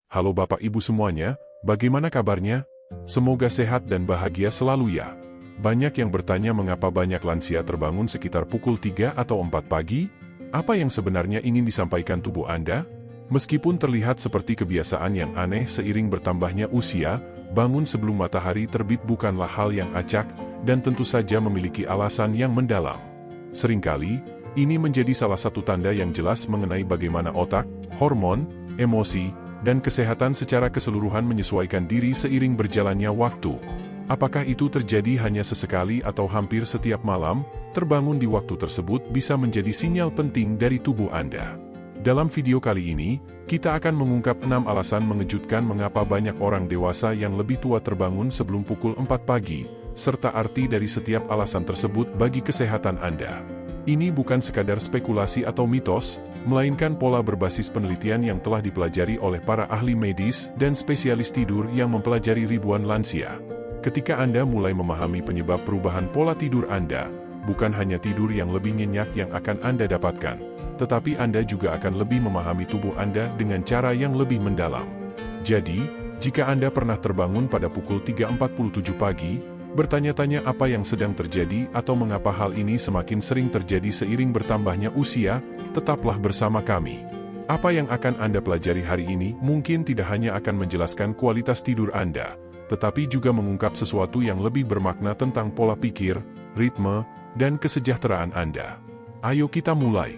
Halo Bapak Ibu semuanya, bagaimana kabarnya? Semoga sehat dan bahagia selalu ya. Banyak yang bertanya mengapa banyak lansia terbangun sekitar pukul 3 atau 4 pagi? Apa yang sebenarnya ingin disampaikan tubuh Anda? Meskipun terlihat seperti kebiasaan yang aneh seiring bertambahnya usia, bangun sebelum matahari terbit bukanlah hal yang acak, dan tentu saja memiliki alasan yang mendalam. Seringkali, ini menjadi salah satu tanda yang jelas mengenai bagaimana otak, hormon, emosi, dan kesehatan secara keseluruhan menyesuaikan diri seiring berjalannya waktu. Apakah itu terjadi hanya sesekali atau hampir setiap malam, terbangun di waktu tersebut bisa menjadi sinyal penting dari tubuh Anda. Dalam video kali ini, kita akan mengungkap 6 alasan mengejutkan mengapa banyak orang dewasa yang lebih tua terbangun sebelum pukul 4 pagi, serta arti dari setiap alasan tersebut bagi kesehatan Anda. Ini bukan sekadar spekulasi atau mitos, melainkan pola berbasis penelitian yang telah dipelajari oleh para ahli medis dan spesialis tidur yang mempelajari ribuan lansia. Ketika Anda mulai memahami penyebab perubahan pola tidur Anda, bukan hanya tidur yang lebih nyenyak yang akan Anda dapatkan, tetapi Anda juga akan lebih memahami tubuh Anda dengan cara yang lebih mendalam. Jadi, jika Anda pernah terbangun pada pukul 3.47 pagi, bertanya-tanya apa yang sedang terjadi atau mengapa hal ini semakin sering terjadi seiring bertambahnya usia, tetaplah bersama kami. Apa yang akan Anda pelajari hari ini mungkin tidak hanya akan menjelaskan kualitas tidur Anda, tetapi juga mengungkap sesuatu yang lebih bermakna tentang pola pikir, ritme, dan kesejahteraan Anda. Ayo kita mulai.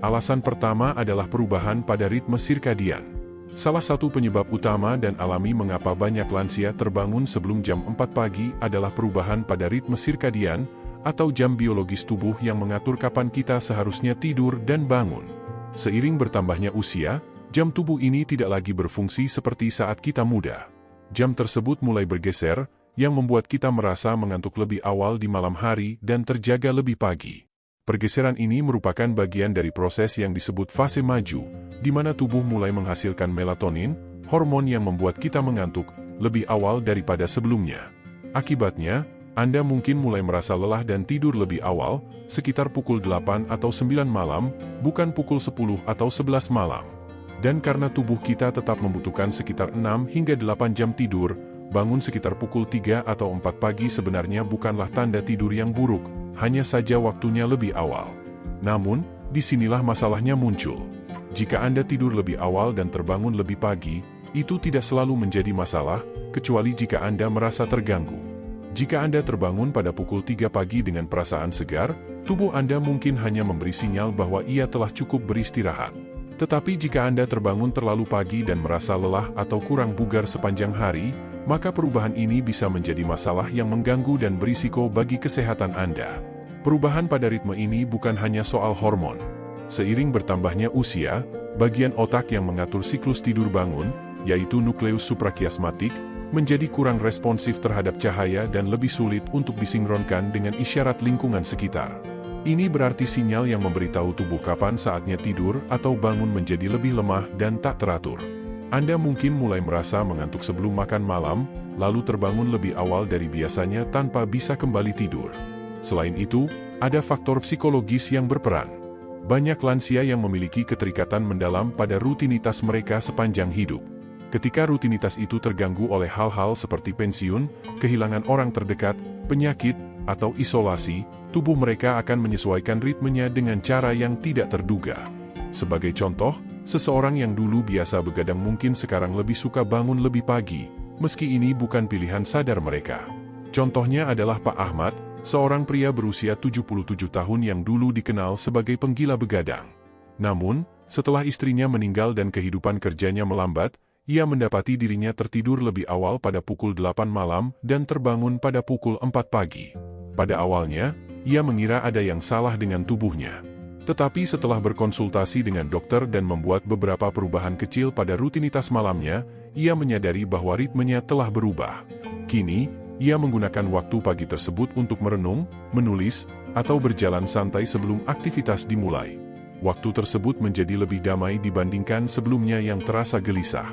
Alasan pertama adalah perubahan pada ritme sirkadian. Salah satu penyebab utama dan alami mengapa banyak lansia terbangun sebelum jam 4 pagi adalah perubahan pada ritme sirkadian, atau jam biologis tubuh yang mengatur kapan kita seharusnya tidur dan bangun. Seiring bertambahnya usia, jam tubuh ini tidak lagi berfungsi seperti saat kita muda. Jam tersebut mulai bergeser, yang membuat kita merasa mengantuk lebih awal di malam hari dan terjaga lebih pagi. Pergeseran ini merupakan bagian dari proses yang disebut fase maju, di mana tubuh mulai menghasilkan melatonin, hormon yang membuat kita mengantuk, lebih awal daripada sebelumnya. Akibatnya, Anda mungkin mulai merasa lelah dan tidur lebih awal, sekitar pukul 8 atau 9 malam, bukan pukul 10 atau 11 malam. Dan karena tubuh kita tetap membutuhkan sekitar 6 hingga 8 jam tidur, bangun sekitar pukul 3 atau 4 pagi sebenarnya bukanlah tanda tidur yang buruk, hanya saja waktunya lebih awal. Namun, disinilah masalahnya muncul. Jika Anda tidur lebih awal dan terbangun lebih pagi, itu tidak selalu menjadi masalah, kecuali jika Anda merasa terganggu. Jika Anda terbangun pada pukul 3 pagi dengan perasaan segar, tubuh Anda mungkin hanya memberi sinyal bahwa ia telah cukup beristirahat. Tetapi jika Anda terbangun terlalu pagi dan merasa lelah atau kurang bugar sepanjang hari, maka perubahan ini bisa menjadi masalah yang mengganggu dan berisiko bagi kesehatan Anda. Perubahan pada ritme ini bukan hanya soal hormon. Seiring bertambahnya usia, bagian otak yang mengatur siklus tidur bangun, yaitu nukleus suprakiasmatik, menjadi kurang responsif terhadap cahaya dan lebih sulit untuk disinkronkan dengan isyarat lingkungan sekitar. Ini berarti sinyal yang memberitahu tubuh kapan saatnya tidur atau bangun menjadi lebih lemah dan tak teratur. Anda mungkin mulai merasa mengantuk sebelum makan malam, lalu terbangun lebih awal dari biasanya tanpa bisa kembali tidur. Selain itu, ada faktor psikologis yang berperan. Banyak lansia yang memiliki keterikatan mendalam pada rutinitas mereka sepanjang hidup. Ketika rutinitas itu terganggu oleh hal-hal seperti pensiun, kehilangan orang terdekat, penyakit, atau isolasi, tubuh mereka akan menyesuaikan ritmenya dengan cara yang tidak terduga. Sebagai contoh, seseorang yang dulu biasa begadang mungkin sekarang lebih suka bangun lebih pagi, meski ini bukan pilihan sadar mereka. Contohnya adalah Pak Ahmad, seorang pria berusia 77 tahun yang dulu dikenal sebagai penggila begadang. Namun, setelah istrinya meninggal dan kehidupan kerjanya melambat, ia mendapati dirinya tertidur lebih awal pada pukul 8 malam dan terbangun pada pukul 4 pagi. Pada awalnya, ia mengira ada yang salah dengan tubuhnya. Tetapi setelah berkonsultasi dengan dokter dan membuat beberapa perubahan kecil pada rutinitas malamnya, ia menyadari bahwa ritmenya telah berubah. Kini, ia menggunakan waktu pagi tersebut untuk merenung, menulis, atau berjalan santai sebelum aktivitas dimulai. Waktu tersebut menjadi lebih damai dibandingkan sebelumnya yang terasa gelisah.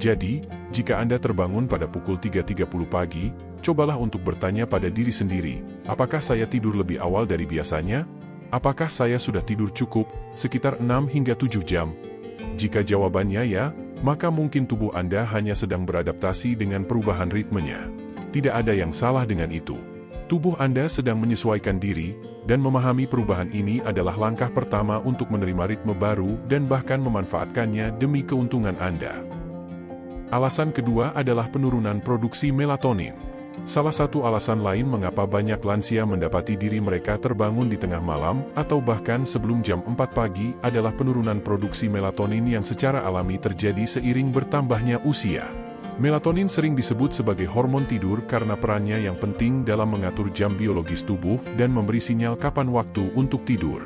Jadi, jika Anda terbangun pada pukul 3.30 pagi, cobalah untuk bertanya pada diri sendiri, apakah saya tidur lebih awal dari biasanya? Apakah saya sudah tidur cukup, sekitar 6 hingga 7 jam? Jika jawabannya ya, maka mungkin tubuh Anda hanya sedang beradaptasi dengan perubahan ritmenya. Tidak ada yang salah dengan itu. Tubuh Anda sedang menyesuaikan diri, dan memahami perubahan ini adalah langkah pertama untuk menerima ritme baru dan bahkan memanfaatkannya demi keuntungan Anda. Alasan kedua adalah penurunan produksi melatonin. Salah satu alasan lain mengapa banyak lansia mendapati diri mereka terbangun di tengah malam atau bahkan sebelum jam 4 pagi adalah penurunan produksi melatonin yang secara alami terjadi seiring bertambahnya usia. Melatonin sering disebut sebagai hormon tidur karena perannya yang penting dalam mengatur jam biologis tubuh dan memberi sinyal kapan waktu untuk tidur.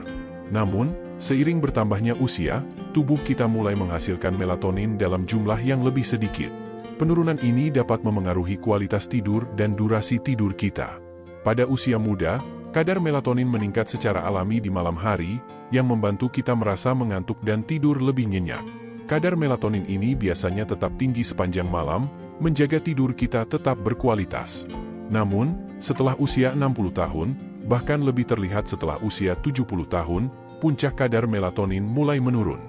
Namun, seiring bertambahnya usia, tubuh kita mulai menghasilkan melatonin dalam jumlah yang lebih sedikit. Penurunan ini dapat memengaruhi kualitas tidur dan durasi tidur kita. Pada usia muda, kadar melatonin meningkat secara alami di malam hari, yang membantu kita merasa mengantuk dan tidur lebih nyenyak. Kadar melatonin ini biasanya tetap tinggi sepanjang malam, menjaga tidur kita tetap berkualitas. Namun, setelah usia 60 tahun, bahkan lebih terlihat setelah usia 70 tahun, puncak kadar melatonin mulai menurun.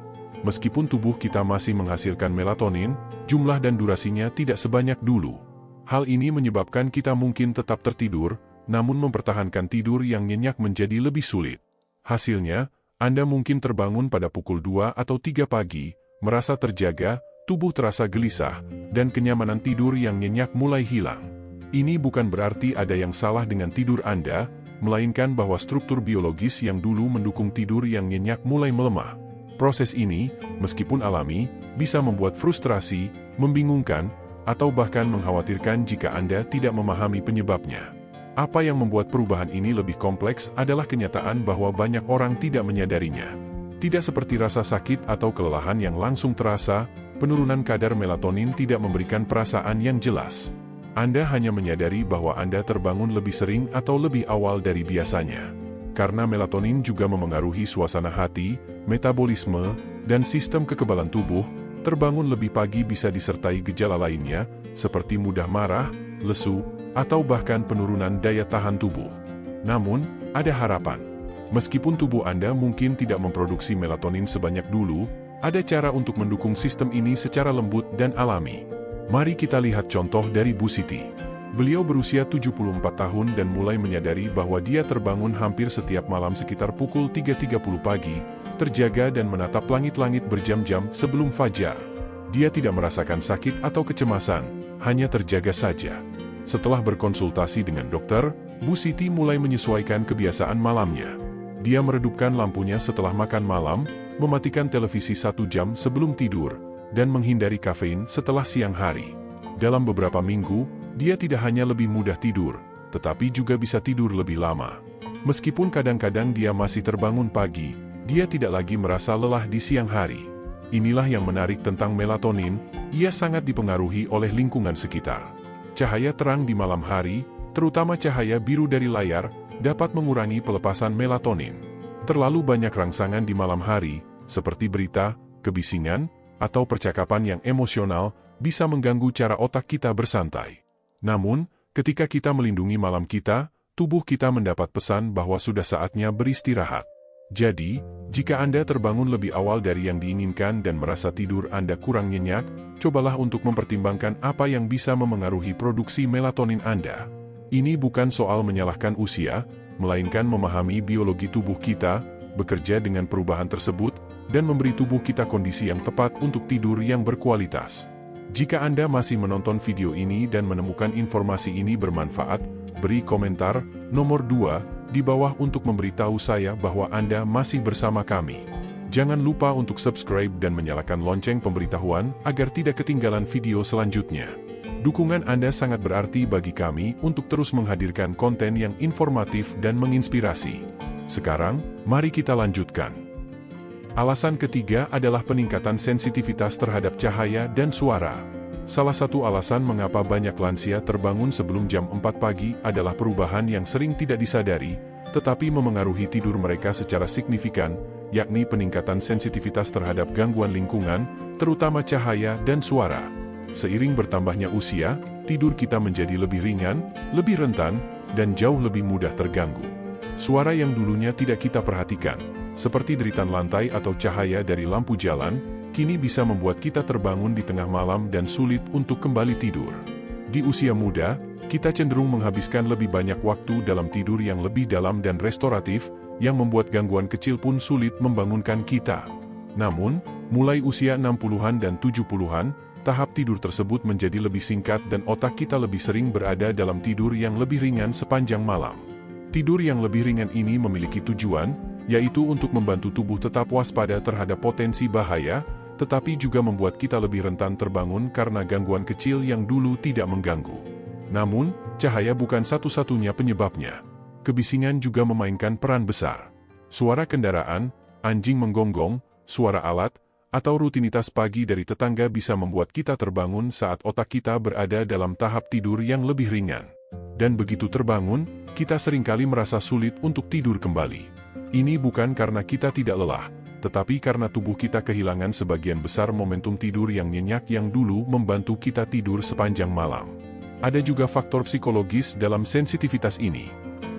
Meskipun tubuh kita masih menghasilkan melatonin, jumlah dan durasinya tidak sebanyak dulu. Hal ini menyebabkan kita mungkin tetap tertidur, namun mempertahankan tidur yang nyenyak menjadi lebih sulit. Hasilnya, Anda mungkin terbangun pada pukul 2 atau 3 pagi, merasa terjaga, tubuh terasa gelisah, dan kenyamanan tidur yang nyenyak mulai hilang. Ini bukan berarti ada yang salah dengan tidur Anda, melainkan bahwa struktur biologis yang dulu mendukung tidur yang nyenyak mulai melemah. Proses ini, meskipun alami, bisa membuat frustrasi, membingungkan, atau bahkan mengkhawatirkan jika Anda tidak memahami penyebabnya. Apa yang membuat perubahan ini lebih kompleks adalah kenyataan bahwa banyak orang tidak menyadarinya. Tidak seperti rasa sakit atau kelelahan yang langsung terasa, penurunan kadar melatonin tidak memberikan perasaan yang jelas. Anda hanya menyadari bahwa Anda terbangun lebih sering atau lebih awal dari biasanya. Karena melatonin juga memengaruhi suasana hati, metabolisme, dan sistem kekebalan tubuh, terbangun lebih pagi bisa disertai gejala lainnya, seperti mudah marah, lesu, atau bahkan penurunan daya tahan tubuh. Namun, ada harapan. Meskipun tubuh Anda mungkin tidak memproduksi melatonin sebanyak dulu, ada cara untuk mendukung sistem ini secara lembut dan alami. Mari kita lihat contoh dari Bu Siti. Beliau berusia 74 tahun dan mulai menyadari bahwa dia terbangun hampir setiap malam sekitar pukul 3.30 pagi, terjaga dan menatap langit-langit berjam-jam sebelum fajar. Dia tidak merasakan sakit atau kecemasan, hanya terjaga saja. Setelah berkonsultasi dengan dokter, Bu Siti mulai menyesuaikan kebiasaan malamnya. Dia meredupkan lampunya setelah makan malam, mematikan televisi 1 jam sebelum tidur, dan menghindari kafein setelah siang hari. Dalam beberapa minggu, dia tidak hanya lebih mudah tidur, tetapi juga bisa tidur lebih lama. Meskipun kadang-kadang dia masih terbangun pagi, dia tidak lagi merasa lelah di siang hari. Inilah yang menarik tentang melatonin, ia sangat dipengaruhi oleh lingkungan sekitar. Cahaya terang di malam hari, terutama cahaya biru dari layar, dapat mengurangi pelepasan melatonin. Terlalu banyak rangsangan di malam hari, seperti berita, kebisingan, atau percakapan yang emosional, bisa mengganggu cara otak kita bersantai. Namun, ketika kita melindungi malam kita, tubuh kita mendapat pesan bahwa sudah saatnya beristirahat. Jadi, jika Anda terbangun lebih awal dari yang diinginkan dan merasa tidur Anda kurang nyenyak, cobalah untuk mempertimbangkan apa yang bisa memengaruhi produksi melatonin Anda. Ini bukan soal menyalahkan usia, melainkan memahami biologi tubuh kita, bekerja dengan perubahan tersebut, dan memberi tubuh kita kondisi yang tepat untuk tidur yang berkualitas. Jika Anda masih menonton video ini dan menemukan informasi ini bermanfaat, beri komentar nomor 2 di bawah untuk memberitahu saya bahwa Anda masih bersama kami. Jangan lupa untuk subscribe dan menyalakan lonceng pemberitahuan agar tidak ketinggalan video selanjutnya. Dukungan Anda sangat berarti bagi kami untuk terus menghadirkan konten yang informatif dan menginspirasi. Sekarang, mari kita lanjutkan. Alasan ketiga adalah peningkatan sensitivitas terhadap cahaya dan suara. Salah satu alasan mengapa banyak lansia terbangun sebelum jam 4 pagi adalah perubahan yang sering tidak disadari, tetapi memengaruhi tidur mereka secara signifikan, yakni peningkatan sensitivitas terhadap gangguan lingkungan, terutama cahaya dan suara. Seiring bertambahnya usia, tidur kita menjadi lebih ringan, lebih rentan, dan jauh lebih mudah terganggu. Suara yang dulunya tidak kita perhatikan, seperti deritan lantai atau cahaya dari lampu jalan, kini bisa membuat kita terbangun di tengah malam dan sulit untuk kembali tidur. Di usia muda, kita cenderung menghabiskan lebih banyak waktu dalam tidur yang lebih dalam dan restoratif, yang membuat gangguan kecil pun sulit membangunkan kita. Namun, mulai usia 60-an dan 70-an, tahap tidur tersebut menjadi lebih singkat dan otak kita lebih sering berada dalam tidur yang lebih ringan sepanjang malam. Tidur yang lebih ringan ini memiliki tujuan, yaitu untuk membantu tubuh tetap waspada terhadap potensi bahaya, tetapi juga membuat kita lebih rentan terbangun karena gangguan kecil yang dulu tidak mengganggu. Namun, cahaya bukan satu-satunya penyebabnya. Kebisingan juga memainkan peran besar. Suara kendaraan, anjing menggonggong, suara alat, atau rutinitas pagi dari tetangga bisa membuat kita terbangun saat otak kita berada dalam tahap tidur yang lebih ringan. Dan begitu terbangun, kita seringkali merasa sulit untuk tidur kembali. Ini bukan karena kita tidak lelah, tetapi karena tubuh kita kehilangan sebagian besar momentum tidur yang nyenyak yang dulu membantu kita tidur sepanjang malam. Ada juga faktor psikologis dalam sensitivitas ini.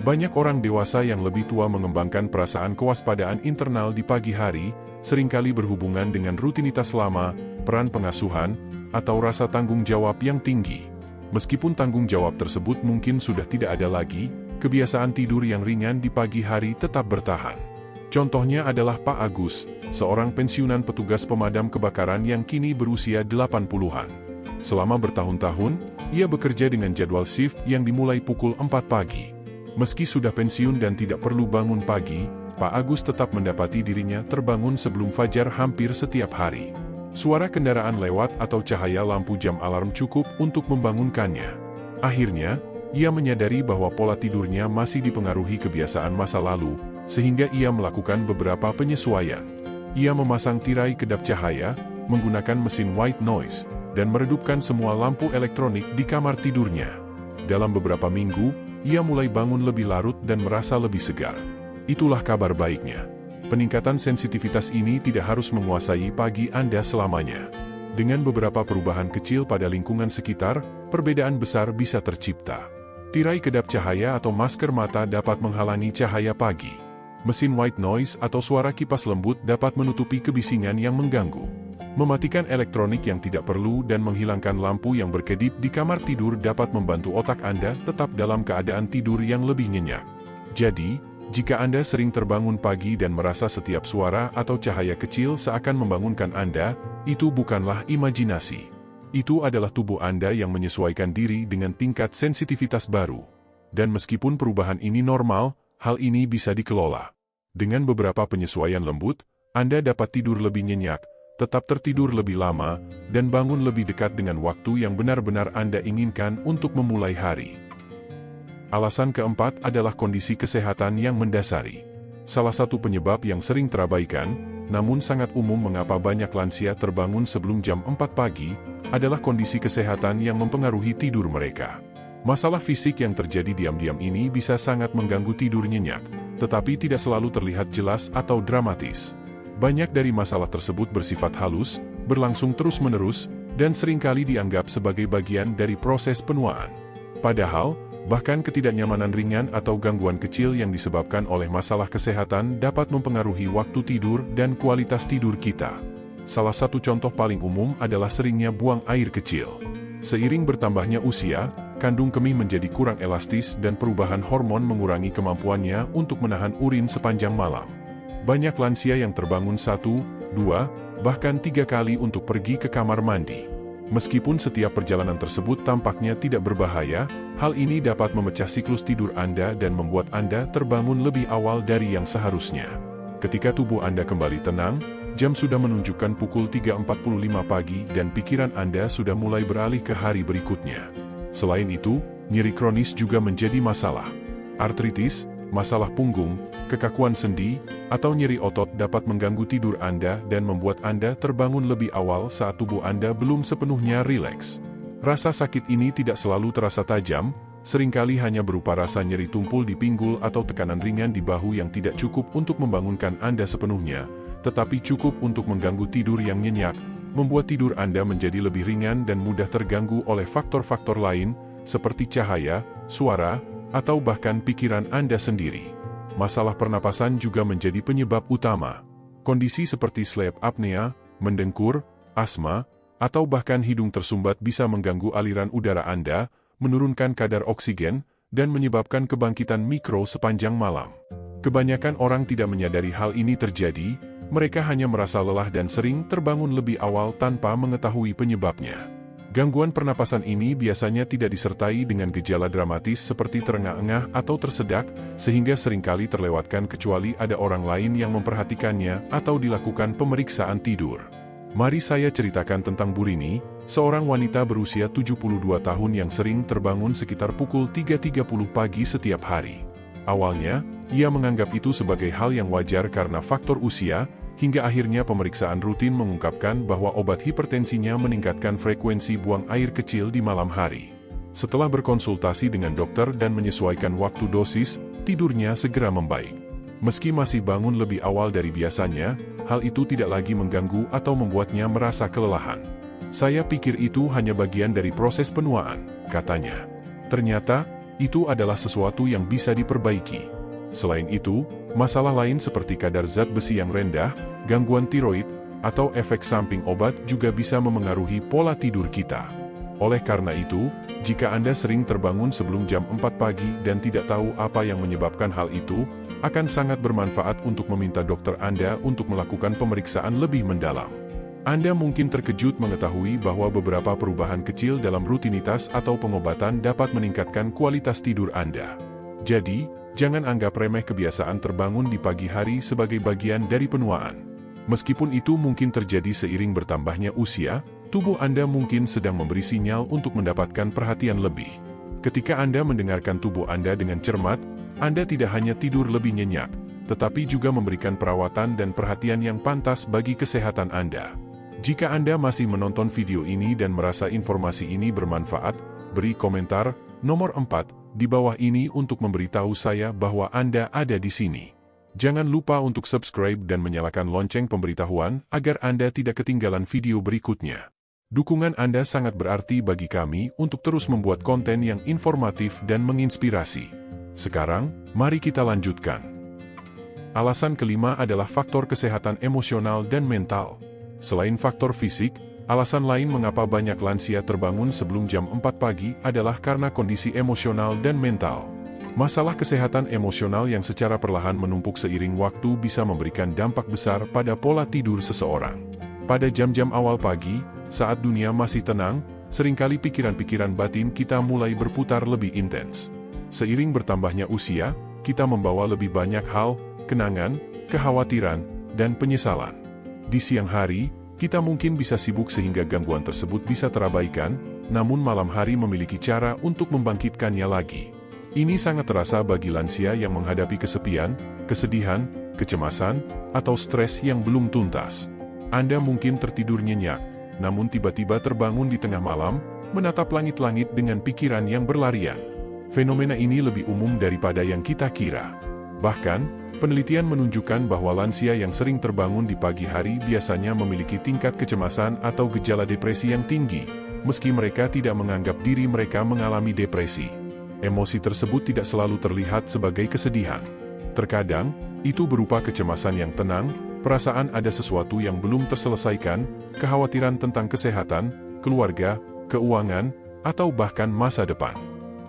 Banyak orang dewasa yang lebih tua mengembangkan perasaan kewaspadaan internal di pagi hari, seringkali berhubungan dengan rutinitas lama, peran pengasuhan, atau rasa tanggung jawab yang tinggi. Meskipun tanggung jawab tersebut mungkin sudah tidak ada lagi, kebiasaan tidur yang ringan di pagi hari tetap bertahan. Contohnya adalah Pak Agus, seorang pensiunan petugas pemadam kebakaran yang kini berusia 80-an. Selama bertahun-tahun, ia bekerja dengan jadwal shift yang dimulai pukul 4 pagi. Meski sudah pensiun dan tidak perlu bangun pagi, Pak Agus tetap mendapati dirinya terbangun sebelum fajar hampir setiap hari. Suara kendaraan lewat atau cahaya lampu jam alarm cukup untuk membangunkannya. Akhirnya, ia menyadari bahwa pola tidurnya masih dipengaruhi kebiasaan masa lalu, sehingga ia melakukan beberapa penyesuaian. Ia memasang tirai kedap cahaya, menggunakan mesin white noise, dan meredupkan semua lampu elektronik di kamar tidurnya. Dalam beberapa minggu, ia mulai bangun lebih larut dan merasa lebih segar. Itulah kabar baiknya. Peningkatan sensitivitas ini tidak harus menguasai pagi Anda selamanya. Dengan beberapa perubahan kecil pada lingkungan sekitar, perbedaan besar bisa tercipta. Tirai kedap cahaya atau masker mata dapat menghalangi cahaya pagi. Mesin white noise atau suara kipas lembut dapat menutupi kebisingan yang mengganggu. Mematikan elektronik yang tidak perlu dan menghilangkan lampu yang berkedip di kamar tidur dapat membantu otak Anda tetap dalam keadaan tidur yang lebih nyenyak. Jadi, jika Anda sering terbangun pagi dan merasa setiap suara atau cahaya kecil seakan membangunkan Anda, itu bukanlah imajinasi. Itu adalah tubuh Anda yang menyesuaikan diri dengan tingkat sensitivitas baru. Dan meskipun perubahan ini normal, hal ini bisa dikelola. Dengan beberapa penyesuaian lembut, Anda dapat tidur lebih nyenyak, tetap tertidur lebih lama, dan bangun lebih dekat dengan waktu yang benar-benar Anda inginkan untuk memulai hari. Alasan keempat adalah kondisi kesehatan yang mendasari. Salah satu penyebab yang sering terabaikan, namun sangat umum mengapa banyak lansia terbangun sebelum jam 4 pagi, adalah kondisi kesehatan yang mempengaruhi tidur mereka. Masalah fisik yang terjadi diam-diam ini bisa sangat mengganggu tidur nyenyak, tetapi tidak selalu terlihat jelas atau dramatis. Banyak dari masalah tersebut bersifat halus, berlangsung terus-menerus, dan seringkali dianggap sebagai bagian dari proses penuaan. Padahal, bahkan ketidaknyamanan ringan atau gangguan kecil yang disebabkan oleh masalah kesehatan dapat mempengaruhi waktu tidur dan kualitas tidur kita. Salah satu contoh paling umum adalah seringnya buang air kecil. Seiring bertambahnya usia, kandung kemih menjadi kurang elastis dan perubahan hormon mengurangi kemampuannya untuk menahan urin sepanjang malam. Banyak lansia yang terbangun 1, 2, bahkan 3 kali untuk pergi ke kamar mandi. Meskipun setiap perjalanan tersebut tampaknya tidak berbahaya, hal ini dapat memecah siklus tidur Anda dan membuat Anda terbangun lebih awal dari yang seharusnya. Ketika tubuh Anda kembali tenang, jam sudah menunjukkan pukul 3.45 pagi dan pikiran Anda sudah mulai beralih ke hari berikutnya. Selain itu, nyeri kronis juga menjadi masalah. Artritis, masalah punggung, kekakuan sendi, atau nyeri otot dapat mengganggu tidur Anda dan membuat Anda terbangun lebih awal saat tubuh Anda belum sepenuhnya rileks. Rasa sakit ini tidak selalu terasa tajam, seringkali hanya berupa rasa nyeri tumpul di pinggul atau tekanan ringan di bahu yang tidak cukup untuk membangunkan Anda sepenuhnya, tetapi cukup untuk mengganggu tidur yang nyenyak, membuat tidur Anda menjadi lebih ringan dan mudah terganggu oleh faktor-faktor lain, seperti cahaya, suara, atau bahkan pikiran Anda sendiri. Masalah pernapasan juga menjadi penyebab utama. Kondisi seperti sleep apnea, mendengkur, asma, atau bahkan hidung tersumbat bisa mengganggu aliran udara Anda, menurunkan kadar oksigen, dan menyebabkan kebangkitan mikro sepanjang malam. Kebanyakan orang tidak menyadari hal ini terjadi, mereka hanya merasa lelah dan sering terbangun lebih awal tanpa mengetahui penyebabnya. Gangguan pernapasan ini biasanya tidak disertai dengan gejala dramatis seperti terengah-engah atau tersedak, sehingga seringkali terlewatkan kecuali ada orang lain yang memperhatikannya atau dilakukan pemeriksaan tidur. Mari saya ceritakan tentang Bu Rini, seorang wanita berusia 72 tahun yang sering terbangun sekitar pukul 3.30 pagi setiap hari. Awalnya, ia menganggap itu sebagai hal yang wajar karena faktor usia, hingga akhirnya pemeriksaan rutin mengungkapkan bahwa obat hipertensinya meningkatkan frekuensi buang air kecil di malam hari. Setelah berkonsultasi dengan dokter dan menyesuaikan waktu dosis, tidurnya segera membaik. Meski masih bangun lebih awal dari biasanya, hal itu tidak lagi mengganggu atau membuatnya merasa kelelahan. "Saya pikir itu hanya bagian dari proses penuaan," katanya. Ternyata, itu adalah sesuatu yang bisa diperbaiki. Selain itu, masalah lain seperti kadar zat besi yang rendah, gangguan tiroid, atau efek samping obat juga bisa memengaruhi pola tidur kita. Oleh karena itu, jika Anda sering terbangun sebelum jam 4 pagi dan tidak tahu apa yang menyebabkan hal itu, akan sangat bermanfaat untuk meminta dokter Anda untuk melakukan pemeriksaan lebih mendalam. Anda mungkin terkejut mengetahui bahwa beberapa perubahan kecil dalam rutinitas atau pengobatan dapat meningkatkan kualitas tidur Anda. Jadi, jangan anggap remeh kebiasaan terbangun di pagi hari sebagai bagian dari penuaan. Meskipun itu mungkin terjadi seiring bertambahnya usia, tubuh Anda mungkin sedang memberi sinyal untuk mendapatkan perhatian lebih. Ketika Anda mendengarkan tubuh Anda dengan cermat, Anda tidak hanya tidur lebih nyenyak, tetapi juga memberikan perawatan dan perhatian yang pantas bagi kesehatan Anda. Jika Anda masih menonton video ini dan merasa informasi ini bermanfaat, beri komentar nomor 4 di bawah ini untuk memberitahu saya bahwa Anda ada di sini. Jangan lupa untuk subscribe dan menyalakan lonceng pemberitahuan agar Anda tidak ketinggalan video berikutnya. Dukungan Anda sangat berarti bagi kami untuk terus membuat konten yang informatif dan menginspirasi. Sekarang, mari kita lanjutkan. Alasan kelima adalah faktor kesehatan emosional dan mental. Selain faktor fisik, alasan lain mengapa banyak lansia terbangun sebelum jam 4 pagi adalah karena kondisi emosional dan mental. Masalah kesehatan emosional yang secara perlahan menumpuk seiring waktu bisa memberikan dampak besar pada pola tidur seseorang. Pada jam-jam awal pagi, saat dunia masih tenang, seringkali pikiran-pikiran batin kita mulai berputar lebih intens. Seiring bertambahnya usia, kita membawa lebih banyak hal, kenangan, kekhawatiran, dan penyesalan. Di siang hari, kita mungkin bisa sibuk sehingga gangguan tersebut bisa terabaikan, namun malam hari memiliki cara untuk membangkitkannya lagi. Ini sangat terasa bagi lansia yang menghadapi kesepian, kesedihan, kecemasan, atau stres yang belum tuntas. Anda mungkin tertidur nyenyak, namun tiba-tiba terbangun di tengah malam, menatap langit-langit dengan pikiran yang berlarian. Fenomena ini lebih umum daripada yang kita kira. Bahkan, penelitian menunjukkan bahwa lansia yang sering terbangun di pagi hari biasanya memiliki tingkat kecemasan atau gejala depresi yang tinggi, meski mereka tidak menganggap diri mereka mengalami depresi. Emosi tersebut tidak selalu terlihat sebagai kesedihan. Terkadang, itu berupa kecemasan yang tenang, perasaan ada sesuatu yang belum terselesaikan, kekhawatiran tentang kesehatan, keluarga, keuangan, atau bahkan masa depan.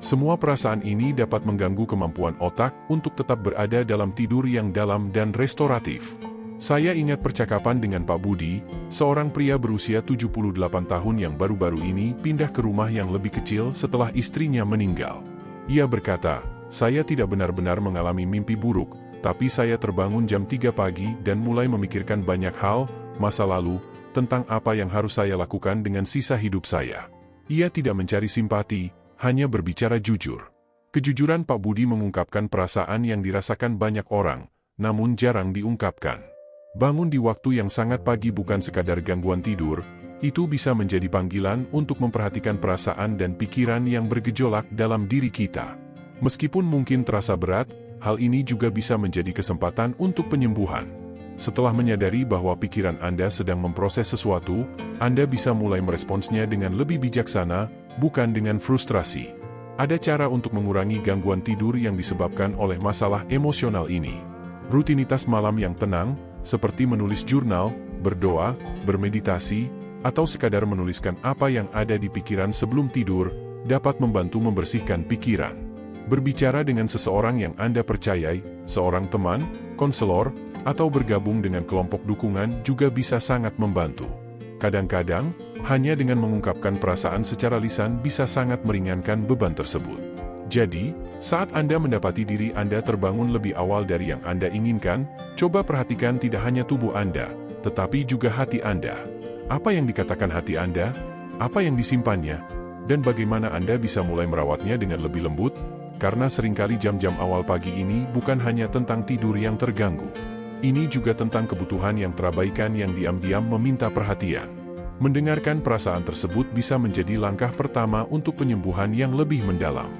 Semua perasaan ini dapat mengganggu kemampuan otak untuk tetap berada dalam tidur yang dalam dan restoratif. Saya ingat percakapan dengan Pak Budi, seorang pria berusia 78 tahun yang baru-baru ini pindah ke rumah yang lebih kecil setelah istrinya meninggal. Ia berkata, "Saya tidak benar-benar mengalami mimpi buruk, tapi saya terbangun jam 3 pagi dan mulai memikirkan banyak hal, masa lalu, tentang apa yang harus saya lakukan dengan sisa hidup saya." Ia tidak mencari simpati, hanya berbicara jujur. Kejujuran Pak Budi mengungkapkan perasaan yang dirasakan banyak orang, namun jarang diungkapkan. Bangun di waktu yang sangat pagi bukan sekadar gangguan tidur, itu bisa menjadi panggilan untuk memperhatikan perasaan dan pikiran yang bergejolak dalam diri kita. Meskipun mungkin terasa berat, hal ini juga bisa menjadi kesempatan untuk penyembuhan. Setelah menyadari bahwa pikiran Anda sedang memproses sesuatu, Anda bisa mulai meresponsnya dengan lebih bijaksana, bukan dengan frustrasi. Ada cara untuk mengurangi gangguan tidur yang disebabkan oleh masalah emosional ini. Rutinitas malam yang tenang, seperti menulis jurnal, berdoa, bermeditasi, atau sekadar menuliskan apa yang ada di pikiran sebelum tidur, dapat membantu membersihkan pikiran. Berbicara dengan seseorang yang Anda percayai, seorang teman, konselor, atau bergabung dengan kelompok dukungan juga bisa sangat membantu. Kadang-kadang, hanya dengan mengungkapkan perasaan secara lisan bisa sangat meringankan beban tersebut. Jadi, saat Anda mendapati diri Anda terbangun lebih awal dari yang Anda inginkan, coba perhatikan tidak hanya tubuh Anda, tetapi juga hati Anda. Apa yang dikatakan hati Anda? Apa yang disimpannya? Dan bagaimana Anda bisa mulai merawatnya dengan lebih lembut? Karena seringkali jam-jam awal pagi ini bukan hanya tentang tidur yang terganggu. Ini juga tentang kebutuhan yang terabaikan yang diam-diam meminta perhatian. Mendengarkan perasaan tersebut bisa menjadi langkah pertama untuk penyembuhan yang lebih mendalam.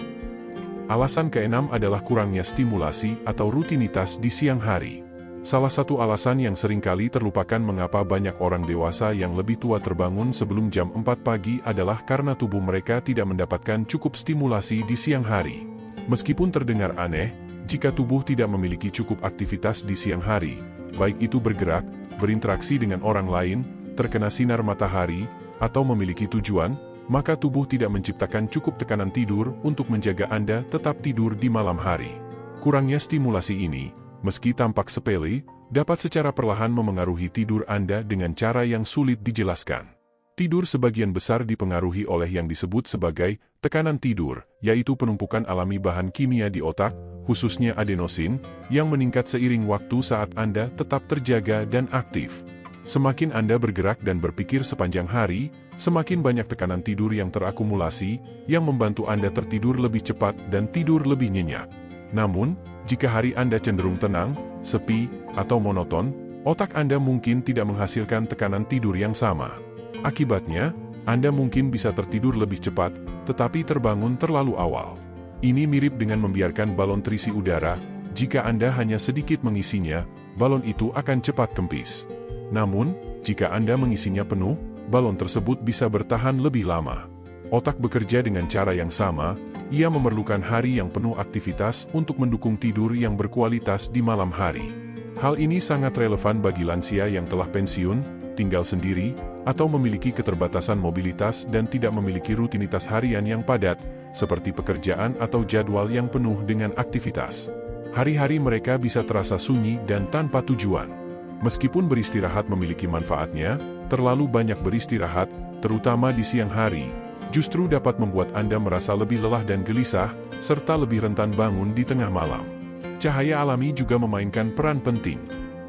Alasan keenam adalah kurangnya stimulasi atau rutinitas di siang hari. Salah satu alasan yang seringkali terlupakan mengapa banyak orang dewasa yang lebih tua terbangun sebelum jam 4 pagi adalah karena tubuh mereka tidak mendapatkan cukup stimulasi di siang hari. Meskipun terdengar aneh, jika tubuh tidak memiliki cukup aktivitas di siang hari, baik itu bergerak, berinteraksi dengan orang lain, terkena sinar matahari, atau memiliki tujuan, maka tubuh tidak menciptakan cukup tekanan tidur untuk menjaga Anda tetap tidur di malam hari. Kurangnya stimulasi ini, meski tampak sepele, dapat secara perlahan memengaruhi tidur Anda dengan cara yang sulit dijelaskan. Tidur sebagian besar dipengaruhi oleh yang disebut sebagai tekanan tidur, yaitu penumpukan alami bahan kimia di otak, khususnya adenosin, yang meningkat seiring waktu saat Anda tetap terjaga dan aktif. Semakin Anda bergerak dan berpikir sepanjang hari, semakin banyak tekanan tidur yang terakumulasi, yang membantu Anda tertidur lebih cepat dan tidur lebih nyenyak. Namun, jika hari Anda cenderung tenang, sepi, atau monoton, otak Anda mungkin tidak menghasilkan tekanan tidur yang sama. Akibatnya, Anda mungkin bisa tertidur lebih cepat, tetapi terbangun terlalu awal. Ini mirip dengan membiarkan balon terisi udara, jika Anda hanya sedikit mengisinya, balon itu akan cepat kempis. Namun, jika Anda mengisinya penuh, balon tersebut bisa bertahan lebih lama. Otak bekerja dengan cara yang sama, ia memerlukan hari yang penuh aktivitas untuk mendukung tidur yang berkualitas di malam hari. Hal ini sangat relevan bagi lansia yang telah pensiun, tinggal sendiri, atau memiliki keterbatasan mobilitas dan tidak memiliki rutinitas harian yang padat, seperti pekerjaan atau jadwal yang penuh dengan aktivitas. Hari-hari mereka bisa terasa sunyi dan tanpa tujuan. Meskipun beristirahat memiliki manfaatnya, terlalu banyak beristirahat, terutama di siang hari, justru dapat membuat Anda merasa lebih lelah dan gelisah, serta lebih rentan bangun di tengah malam. Cahaya alami juga memainkan peran penting.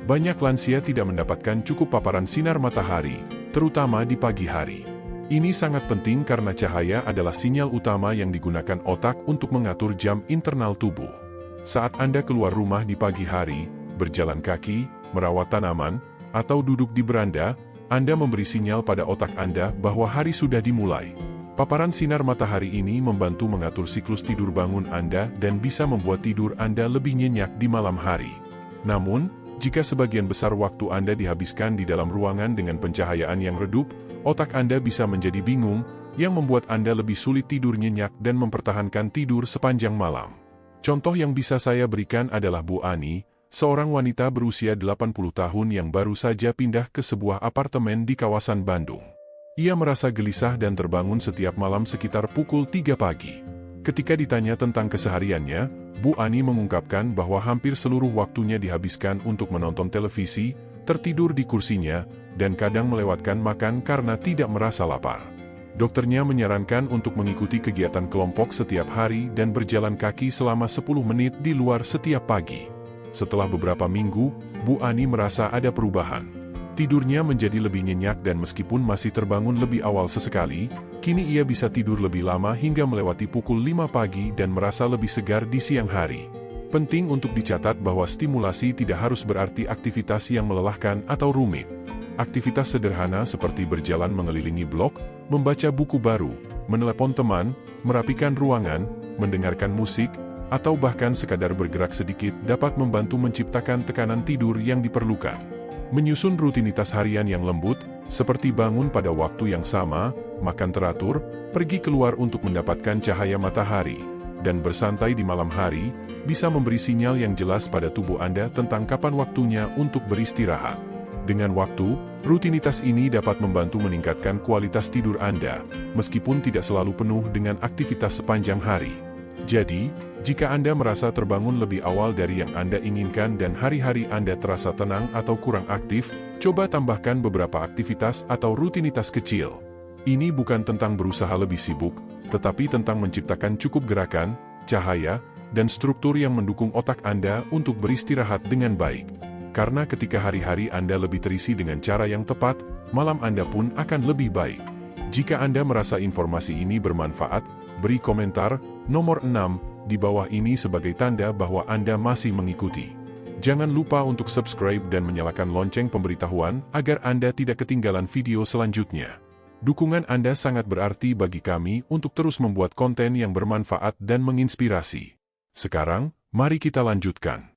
Banyak lansia tidak mendapatkan cukup paparan sinar matahari, terutama di pagi hari. Ini sangat penting karena cahaya adalah sinyal utama yang digunakan otak untuk mengatur jam internal tubuh. Saat Anda keluar rumah di pagi hari, berjalan kaki, merawat tanaman, atau duduk di beranda, Anda memberi sinyal pada otak Anda bahwa hari sudah dimulai. Paparan sinar matahari ini membantu mengatur siklus tidur bangun Anda dan bisa membuat tidur Anda lebih nyenyak di malam hari. Namun, jika sebagian besar waktu Anda dihabiskan di dalam ruangan dengan pencahayaan yang redup, otak Anda bisa menjadi bingung, yang membuat Anda lebih sulit tidur nyenyak dan mempertahankan tidur sepanjang malam. Contoh yang bisa saya berikan adalah Bu Ani, seorang wanita berusia 80 tahun yang baru saja pindah ke sebuah apartemen di kawasan Bandung. Ia merasa gelisah dan terbangun setiap malam sekitar pukul 3 pagi. Ketika ditanya tentang kesehariannya, Bu Ani mengungkapkan bahwa hampir seluruh waktunya dihabiskan untuk menonton televisi, tertidur di kursinya, dan kadang melewatkan makan karena tidak merasa lapar. Dokternya menyarankan untuk mengikuti kegiatan kelompok setiap hari dan berjalan kaki selama 10 menit di luar setiap pagi. Setelah beberapa minggu, Bu Ani merasa ada perubahan. Tidurnya menjadi lebih nyenyak dan meskipun masih terbangun lebih awal sesekali, kini ia bisa tidur lebih lama hingga melewati pukul 5 pagi dan merasa lebih segar di siang hari. Penting untuk dicatat bahwa stimulasi tidak harus berarti aktivitas yang melelahkan atau rumit. Aktivitas sederhana seperti berjalan mengelilingi blok, membaca buku baru, menelepon teman, merapikan ruangan, mendengarkan musik, atau bahkan sekadar bergerak sedikit dapat membantu menciptakan tekanan tidur yang diperlukan. Menyusun rutinitas harian yang lembut, seperti bangun pada waktu yang sama, makan teratur, pergi keluar untuk mendapatkan cahaya matahari, dan bersantai di malam hari, bisa memberi sinyal yang jelas pada tubuh Anda tentang kapan waktunya untuk beristirahat. Dengan waktu, rutinitas ini dapat membantu meningkatkan kualitas tidur Anda, meskipun tidak selalu penuh dengan aktivitas sepanjang hari. Jadi, jika Anda merasa terbangun lebih awal dari yang Anda inginkan dan hari-hari Anda terasa tenang atau kurang aktif, coba tambahkan beberapa aktivitas atau rutinitas kecil. Ini bukan tentang berusaha lebih sibuk, tetapi tentang menciptakan cukup gerakan, cahaya, dan struktur yang mendukung otak Anda untuk beristirahat dengan baik. Karena ketika hari-hari Anda lebih terisi dengan cara yang tepat, malam Anda pun akan lebih baik. Jika Anda merasa informasi ini bermanfaat, beri komentar nomor 6 di bawah ini sebagai tanda bahwa Anda masih mengikuti. Jangan lupa untuk subscribe dan menyalakan lonceng pemberitahuan agar Anda tidak ketinggalan video selanjutnya. Dukungan Anda sangat berarti bagi kami untuk terus membuat konten yang bermanfaat dan menginspirasi. Sekarang, mari kita lanjutkan.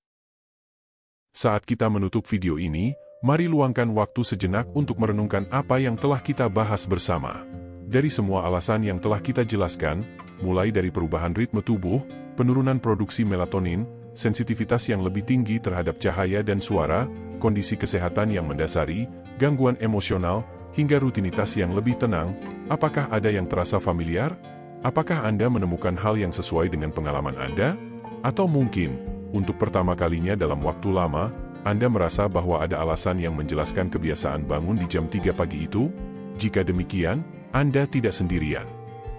Saat kita menutup video ini, mari luangkan waktu sejenak untuk merenungkan apa yang telah kita bahas bersama. Dari semua alasan yang telah kita jelaskan, mulai dari perubahan ritme tubuh, penurunan produksi melatonin, sensitivitas yang lebih tinggi terhadap cahaya dan suara, kondisi kesehatan yang mendasari, gangguan emosional, hingga rutinitas yang lebih tenang, apakah ada yang terasa familiar? Apakah Anda menemukan hal yang sesuai dengan pengalaman Anda? Atau mungkin, untuk pertama kalinya dalam waktu lama, Anda merasa bahwa ada alasan yang menjelaskan kebiasaan bangun di jam 3 pagi itu? Jika demikian, Anda tidak sendirian.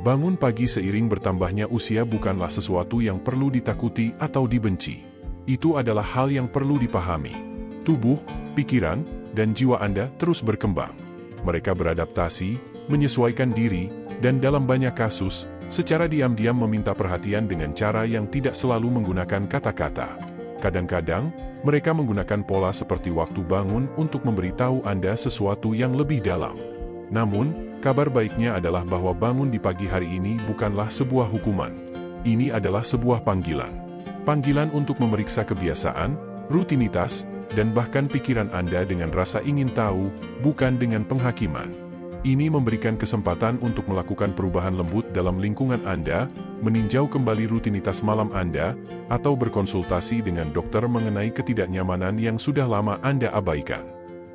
Bangun pagi seiring bertambahnya usia bukanlah sesuatu yang perlu ditakuti atau dibenci. Itu adalah hal yang perlu dipahami. Tubuh, pikiran, dan jiwa Anda terus berkembang. Mereka beradaptasi, menyesuaikan diri, dan dalam banyak kasus, secara diam-diam meminta perhatian dengan cara yang tidak selalu menggunakan kata-kata. Kadang-kadang, mereka menggunakan pola seperti waktu bangun untuk memberitahu Anda sesuatu yang lebih dalam. Namun, kabar baiknya adalah bahwa bangun di pagi hari ini bukanlah sebuah hukuman. Ini adalah sebuah panggilan. Panggilan untuk memeriksa kebiasaan, rutinitas, dan bahkan pikiran Anda dengan rasa ingin tahu, bukan dengan penghakiman. Ini memberikan kesempatan untuk melakukan perubahan lembut dalam lingkungan Anda, meninjau kembali rutinitas malam Anda, atau berkonsultasi dengan dokter mengenai ketidaknyamanan yang sudah lama Anda abaikan.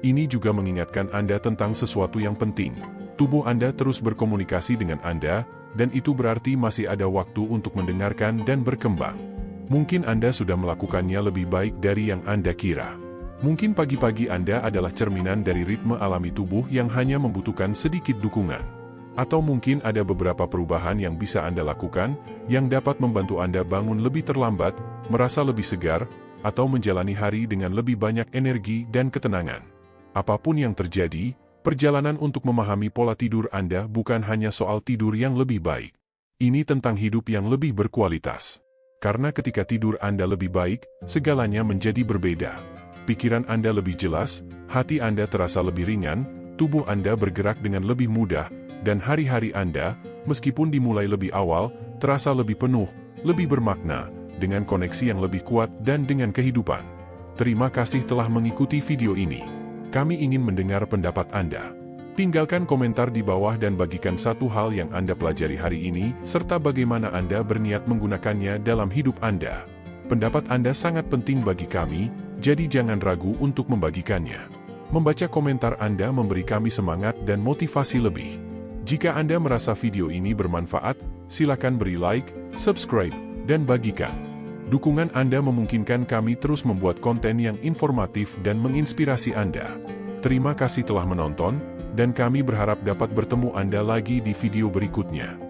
Ini juga mengingatkan Anda tentang sesuatu yang penting. Tubuh Anda terus berkomunikasi dengan Anda, dan itu berarti masih ada waktu untuk mendengarkan dan berkembang. Mungkin Anda sudah melakukannya lebih baik dari yang Anda kira. Mungkin pagi-pagi Anda adalah cerminan dari ritme alami tubuh yang hanya membutuhkan sedikit dukungan. Atau mungkin ada beberapa perubahan yang bisa Anda lakukan, yang dapat membantu Anda bangun lebih terlambat, merasa lebih segar, atau menjalani hari dengan lebih banyak energi dan ketenangan. Apapun yang terjadi, perjalanan untuk memahami pola tidur Anda bukan hanya soal tidur yang lebih baik. Ini tentang hidup yang lebih berkualitas. Karena ketika tidur Anda lebih baik, segalanya menjadi berbeda. Pikiran Anda lebih jelas, hati Anda terasa lebih ringan, tubuh Anda bergerak dengan lebih mudah, dan hari-hari Anda, meskipun dimulai lebih awal, terasa lebih penuh, lebih bermakna, dengan koneksi yang lebih kuat dan dengan kehidupan. Terima kasih telah mengikuti video ini. Kami ingin mendengar pendapat Anda. Tinggalkan komentar di bawah dan bagikan satu hal yang Anda pelajari hari ini, serta bagaimana Anda berniat menggunakannya dalam hidup Anda. Pendapat Anda sangat penting bagi kami, jadi jangan ragu untuk membagikannya. Membaca komentar Anda memberi kami semangat dan motivasi lebih. Jika Anda merasa video ini bermanfaat, silakan beri like, subscribe, dan bagikan. Dukungan Anda memungkinkan kami terus membuat konten yang informatif dan menginspirasi Anda. Terima kasih telah menonton, dan kami berharap dapat bertemu Anda lagi di video berikutnya.